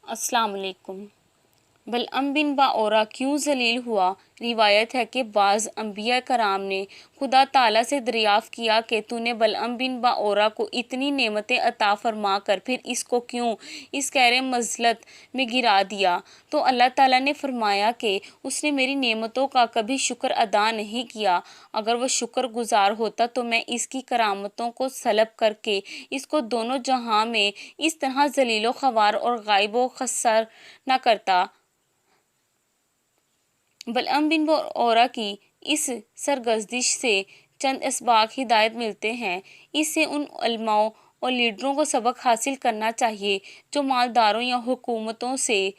السلام علیکم۔ بلعم بن باورا کیوں ذلیل ہوا؟ روایت ہے کہ بعض انبیاء کرام نے خدا تعالیٰ سے دریافت کیا کہ تو نے بلعم بن باورا کو اتنی نعمتیں عطا فرما کر پھر اس کو کیوں اس قعر مذلت میں گرا دیا؟ تو اللہ تعالیٰ نے فرمایا کہ اس نے میری نعمتوں کا کبھی شکر ادا نہیں کیا۔ اگر وہ شکر گزار ہوتا تو میں اس کی کرامتوں کو سلب کر کے اس کو دونوں جہاں میں اس طرح ذلیل و خوار اور غائب و خسار نہ کرتا۔ بلعم بن باورا کی اس سرگزشت سے چند اسباق ہدایت ملتے ہیں۔ اس سے ان علماء اور لیڈروں کو سبق حاصل کرنا چاہیے جو مالداروں یا حکومتوں سے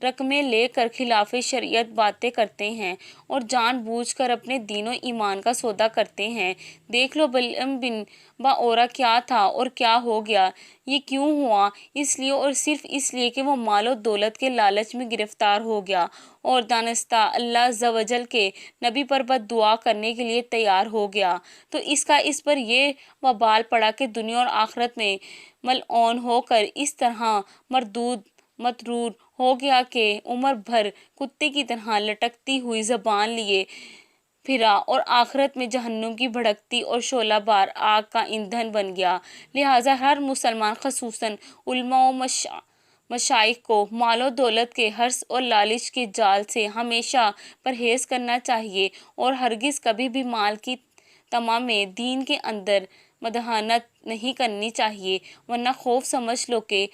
رقمیں لے کر خلاف شریعت باتیں کرتے ہیں اور جان بوجھ کر اپنے دین و ایمان کا سودا کرتے ہیں۔ دیکھ لو بلعم بن باورا کیا تھا اور کیا ہو گیا۔ یہ کیوں ہوا؟ اس لیے اور صرف اس لیے کہ وہ مال و دولت کے لالچ میں گرفتار ہو گیا اور دانستہ اللہ عز و جل کے نبی پر بد دعا کرنے کے لیے تیار ہو گیا، تو اس کا اس پر یہ وبال پڑا کہ دنیا اور آخرت میں ملعون ہو کر اس طرح مردود مطرود ہو گیا کہ عمر بھر کتے کی طرح لٹکتی ہوئی زبان لیے پھرا اور آخرت میں جہنم کی بھڑکتی اور شعلہ بار آگ کا ایندھن بن گیا۔ لہٰذا ہر مسلمان خصوصاً علماء و مشائخ کو مال و دولت کے حرص اور لالچ کے جال سے ہمیشہ پرہیز کرنا چاہیے اور ہرگز کبھی بھی مال کی طمع میں دین کے اندر مداہنت نہیں کرنی چاہیے، ورنہ خوف سمجھ لو کہ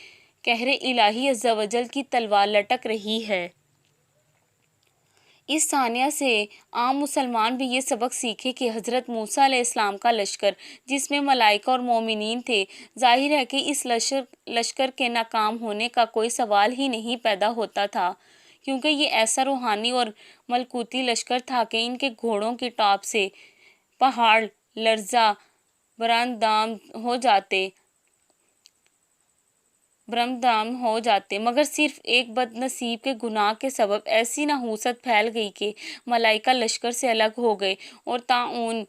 قہر الہی عز و جل کی تلوار لٹک رہی ہے۔ اس ثانیہ سے عام مسلمان بھی یہ سبق سیکھے کہ حضرت موسیٰ علیہ السلام کا لشکر جس میں ملائکہ اور مومنین تھے، ظاہر ہے کہ اس لشکر کے ناکام ہونے کا کوئی سوال ہی نہیں پیدا ہوتا تھا، کیونکہ یہ ایسا روحانی اور ملکوتی لشکر تھا کہ ان کے گھوڑوں کی ٹاپ سے پہاڑ لرزاں برآمدام ہو جاتے، مگر صرف ایک بد نصیب کے گناہ کے سبب ایسی نحوست پھیل گئی کہ ملائکہ لشکر سے الگ ہو گئے اور طاعون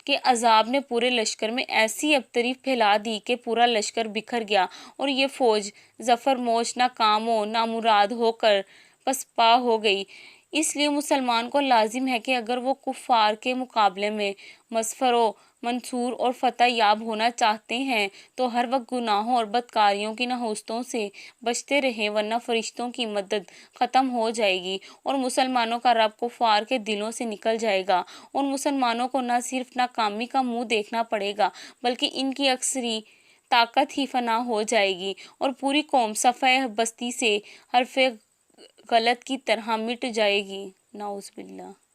کے عذاب نے پورے لشکر میں ایسی ابتری پھیلا دی کہ پورا لشکر بکھر گیا اور یہ فوج ظفر موش ناکام و نامراد ہو کر پسپا ہو گئی۔ اس لیے مسلمان کو لازم ہے کہ اگر وہ کفار کے مقابلے میں مظفر و منصور اور فتح یاب ہونا چاہتے ہیں تو ہر وقت گناہوں اور بدکاریوں کی نحوستوں سے بچتے رہیں، ورنہ فرشتوں کی مدد ختم ہو جائے گی اور مسلمانوں کا رب کفار کے دلوں سے نکل جائے گا اور مسلمانوں کو نہ صرف ناکامی کا منہ دیکھنا پڑے گا بلکہ ان کی اکثری طاقت ہی فنا ہو جائے گی اور پوری قوم صفحہ بستی سے حرف غلط کی طرح مٹ جائے گی۔ نعوذ باللہ۔